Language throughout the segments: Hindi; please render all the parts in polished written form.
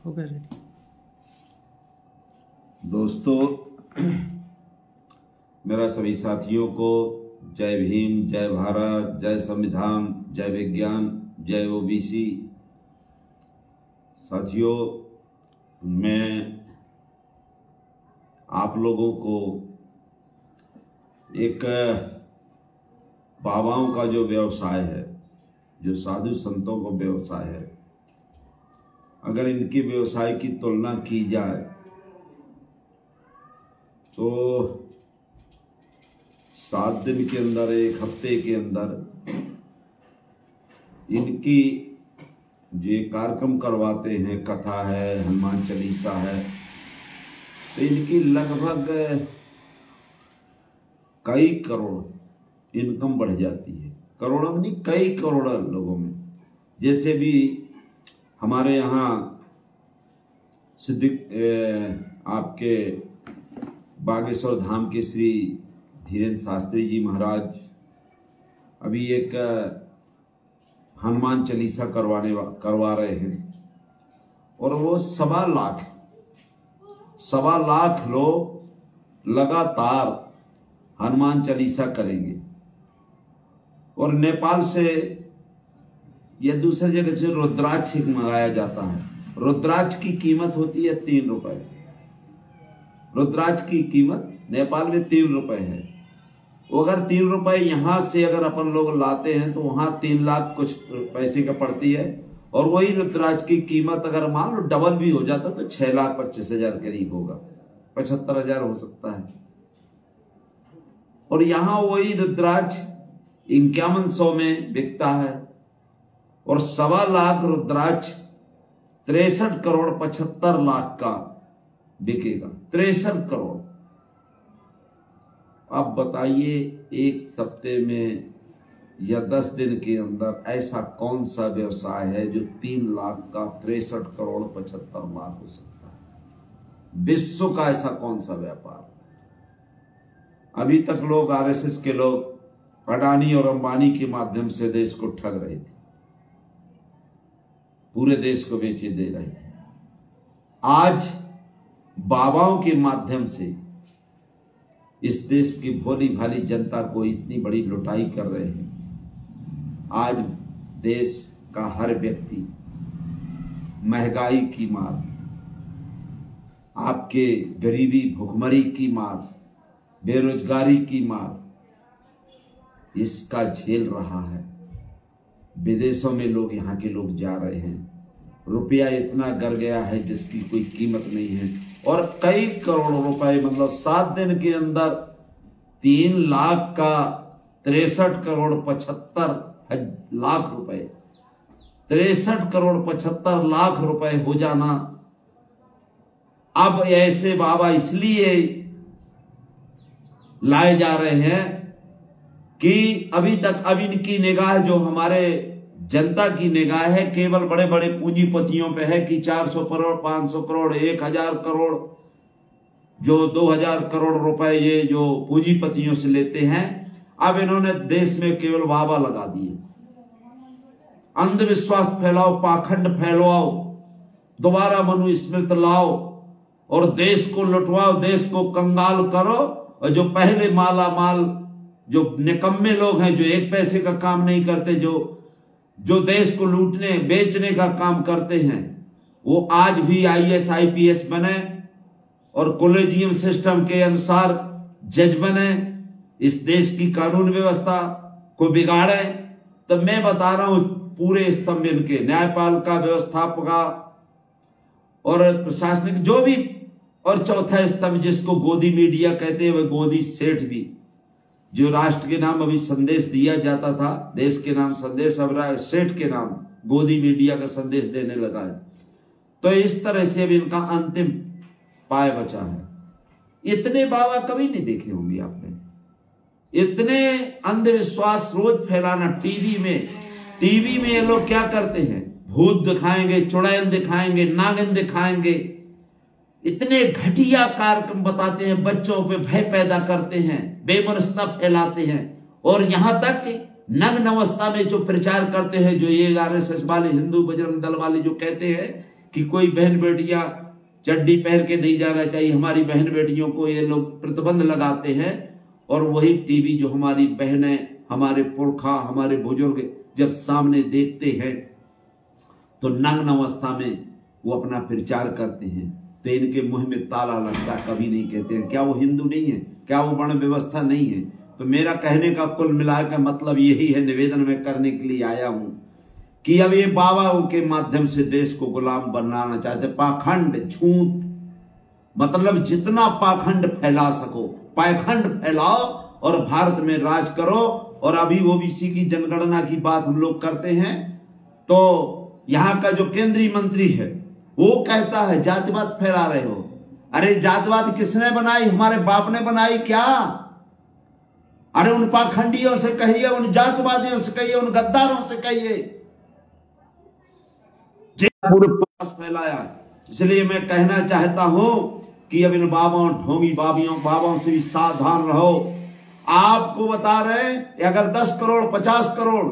हो गया। दोस्तों, मेरा सभी साथियों को जय भीम, जय भारत, जय संविधान, जय विज्ञान, जय ओबीसी। साथियों, मैं आप लोगों को एक बाबाओं का जो व्यवसाय है, जो साधु संतों का व्यवसाय है, अगर इनके व्यवसाय की तुलना की जाए तो 7 दिन के अंदर, 1 हफ्ते के अंदर इनकी जो कार्यक्रम करवाते हैं, कथा है, हनुमान चालीसा है, तो इनकी लगभग कई करोड़ इनकम बढ़ जाती है। करोड़ों में नहीं, कई करोड़ लोगों में। जैसे भी हमारे यहाँ आपके बागेश्वर धाम के श्री धीरेन्द्र शास्त्री जी महाराज अभी एक हनुमान चालीसा करवा रहे हैं, और वो 1.25 लाख लोग लगातार हनुमान चालीसा करेंगे। और नेपाल से या दूसरी जगह से रुद्राक्ष मंगाया जाता है। रुद्राक्ष की कीमत होती है 3 रुपए। रुद्राक्ष की कीमत नेपाल में 3 रुपए है। वो अगर 3 रुपए यहाँ से अगर अपन लोग लाते हैं तो वहां 3 लाख कुछ पैसे का पड़ती है। और वही रुद्राक्ष की कीमत अगर मान लो डबल भी हो जाता तो 6,25,000 करीब होगा, 75,000 हो सकता है। और यहाँ वही रुद्राक्ष 5100 में बिकता है। और 1.25 लाख रुद्राक्ष 63 करोड़ 75 लाख का बिकेगा। 63 करोड़। अब बताइए, एक सप्ते में या 10 दिन के अंदर ऐसा कौन सा व्यवसाय है जो 3 लाख का 63 करोड़ 75 लाख हो सकता है? विश्व का ऐसा कौन सा व्यापार? अभी तक लोग, आरएसएस के लोग अडानी और अंबानी के माध्यम से देश को ठग रहे थे, पूरे देश को बेचे दे रहे थे। आज बाबाओं के माध्यम से इस देश की भोली भाली जनता को इतनी बड़ी लुटाई कर रहे हैं। आज देश का हर व्यक्ति महंगाई की मार, आपके गरीबी भुखमरी की मार, बेरोजगारी की मार, इसका झेल रहा है। विदेशों में लोग, यहाँ के लोग जा रहे हैं। रुपया इतना गिर गया है जिसकी कोई कीमत नहीं है। और कई करोड़ रुपए, मतलब 7 दिन के अंदर 3 लाख का 63 करोड़ 75 लाख रुपए, 63 करोड़ 75 लाख रुपए हो जाना। अब ऐसे बाबा इसलिए लाए जा रहे हैं कि अभी तक, अब इनकी निगाह, जो हमारे जनता की निगाह है, केवल बड़े बड़े पूंजीपतियों पे है कि 400 करोड़ 500 करोड़ 1000 करोड़, जो 2000 करोड़ रुपए ये जो पूंजीपतियों से लेते हैं। अब इन्होंने देश में केवल वाहवा लगा दिए। अंधविश्वास फैलाओ, पाखंड फैलाओ, दोबारा मनुस्मृति लाओ और देश को लुटवाओ, देश को कंगाल करो। और जो पहले माला माल, जो निकम्मे लोग हैं, जो 1 पैसे का काम नहीं करते, जो देश को लूटने बेचने का काम करते हैं, वो आज भी IAS IPS बने और कॉलेजियम सिस्टम के अनुसार जज बने, इस देश की कानून व्यवस्था को बिगाड़े। तो मैं बता रहा हूं, पूरे स्तंभ इनके, न्यायपालिका, व्यवस्थापिका और प्रशासनिक, जो भी, और चौथा स्तंभ जिसको गोदी मीडिया कहते हैं, वह गोदी सेठ भी, जो राष्ट्र के नाम अभी संदेश दिया जाता था, देश के नाम संदेश, अब सेठ के नाम गोदी मीडिया का संदेश देने लगा है। तो इस तरह से अभी इनका अंतिम पाय बचा है। इतने बाबा कभी नहीं देखे होंगे आपने। इतने अंधविश्वास रोज फैलाना। टीवी में ये लोग क्या करते हैं? भूत दिखाएंगे, चुड़ैल दिखाएंगे, नागिन दिखाएंगे, इतने घटिया कार्यक्रम बताते हैं, बच्चों पे भय पैदा करते हैं, बेमनस्ता फैलाते हैं। और यहां तक नग्न अवस्था में जो प्रचार करते हैं, जो ये आरएसएस वाले, हिंदू बजरंग दल वाले जो कहते हैं कि कोई बहन बेटियां चड्डी पहन के नहीं जाना चाहिए, हमारी बहन बेटियों को ये लोग प्रतिबंध लगाते हैं। और वही टीवी जो हमारी बहनें, हमारे पुरखा, हमारे बुजुर्ग जब सामने देखते हैं तो नग्न अवस्था में वो अपना प्रचार करते हैं, तो इनके मुंह में ताला लगता, कभी नहीं कहते हैं क्या वो हिंदू नहीं है, क्या वो वर्ण व्यवस्था नहीं है। तो मेरा कहने का कुल मिलाकर मतलब यही है, निवेदन में करने के लिए आया हूं कि अब ये बाबाओं के माध्यम से देश को गुलाम बनाना चाहते, पाखंड, झूठ, मतलब जितना पाखंड फैला सको पाखंड फैलाओ और भारत में राज करो। और अभी ओबीसी की जनगणना की बात हम लोग करते हैं तो यहां का जो केंद्रीय मंत्री है वो कहता है जातिवाद फैला रहे हो। अरे जातिवाद किसने बनाई? हमारे बाप ने बनाई क्या? अरे उन पाखंडियों से कहिए, उन जातिवादियों से कहिए, उन गद्दारों से कहिए, पूरे पास फैलाया। इसलिए मैं कहना चाहता हूं कि अब इन बाबाओं, ढोंगी बाबाओं से भी सावधान रहो। आपको बता रहे हैं अगर 10 करोड़, 50 करोड़,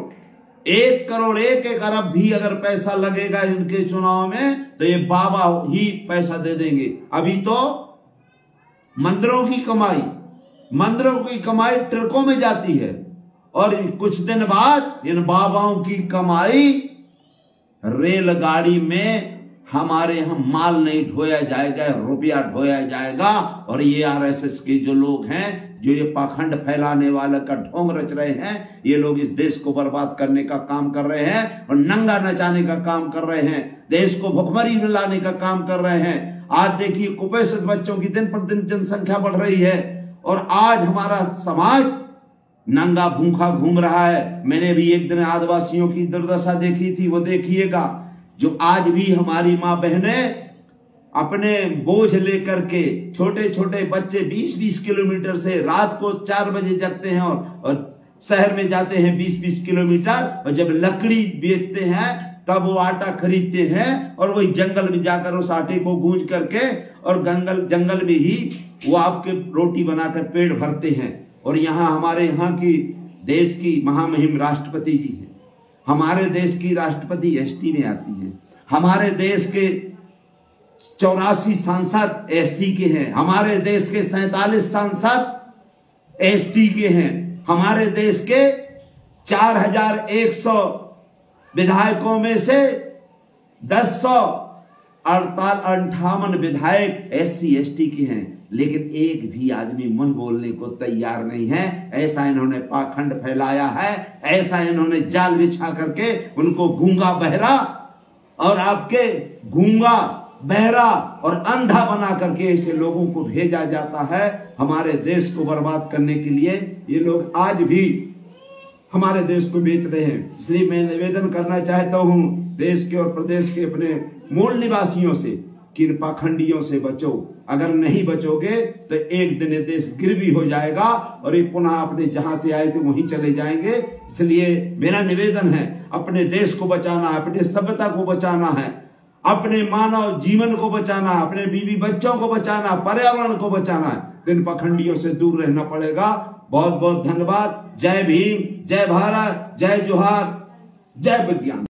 1 करोड़, 1 अरब भी अगर पैसा लगेगा इनके चुनाव में तो ये बाबा ही पैसा दे देंगे। अभी तो मंदिरों की कमाई ट्रकों में जाती है और कुछ दिन बाद इन बाबाओं की कमाई रेलगाड़ी में हमारे यहाँ माल नहीं ढोया जाएगा, रुपया ढोया जाएगा। और ये आरएसएस के जो लोग हैं, जो ये पाखंड फैलाने वाले का ढोंग रच रहे हैं, ये लोग इस देश को बर्बाद करने का काम कर रहे हैं और नंगा नचाने का काम कर रहे हैं, देश को भुखमरी में लाने का काम कर रहे हैं। आज देखिए कुपोषित बच्चों की दिन पर दिन जनसंख्या बढ़ रही है और आज हमारा समाज नंगा भूखा घूम रहा है। मैंने भी एक दिन आदिवासियों की दुर्दशा देखी थी, वो देखिएगा, जो आज भी हमारी माँ बहनें अपने बोझ लेकर के, छोटे छोटे बच्चे 20-20 किलोमीटर से रात को 4 बजे जगते हैं और शहर में जाते हैं 20-20 किलोमीटर, और जब लकड़ी बेचते हैं तब वो आटा खरीदते हैं और वही जंगल में जाकर उस आटे को गूंज करके और जंगल में ही वो आपके रोटी बनाकर पेट भरते हैं। और हमारे यहाँ की देश की महामहिम राष्ट्रपति जी है, हमारे देश की राष्ट्रपति एसटी में आती है, हमारे देश के 84 सांसद एससी के हैं, हमारे देश के 47 सांसद एसटी के हैं, हमारे देश के 4100 विधायकों में से 1058 विधायक एससी एसटी के हैं, लेकिन एक भी आदमी मुंह बोलने को तैयार नहीं है। ऐसा इन्होंने पाखंड फैलाया है, ऐसा इन्होंने जाल बिछा करके उनको गूंगा बहरा और आपके गूंगा बहरा और अंधा बना करके ऐसे लोगों को भेजा जाता है हमारे देश को बर्बाद करने के लिए। ये लोग आज भी हमारे देश को बेच रहे हैं। इसलिए मैं निवेदन करना चाहता हूं देश के और प्रदेश के अपने मूल निवासियों से कि इन पाखंडियों से बचो। अगर नहीं बचोगे तो एक दिन ये देश गिर भी हो जाएगा और ये पुनः अपने जहां से आए थे वहीं चले जाएंगे। इसलिए मेरा निवेदन है, अपने देश को बचाना है, अपने सभ्यता को बचाना है, अपने मानव जीवन को बचाना, अपने बीवी बच्चों को बचाना, पर्यावरण को बचाना है, तो इन पाखंडियों से दूर रहना पड़ेगा। बहुत बहुत धन्यवाद। जय भीम, जय भारत, जय जोहार, जय विज्ञान।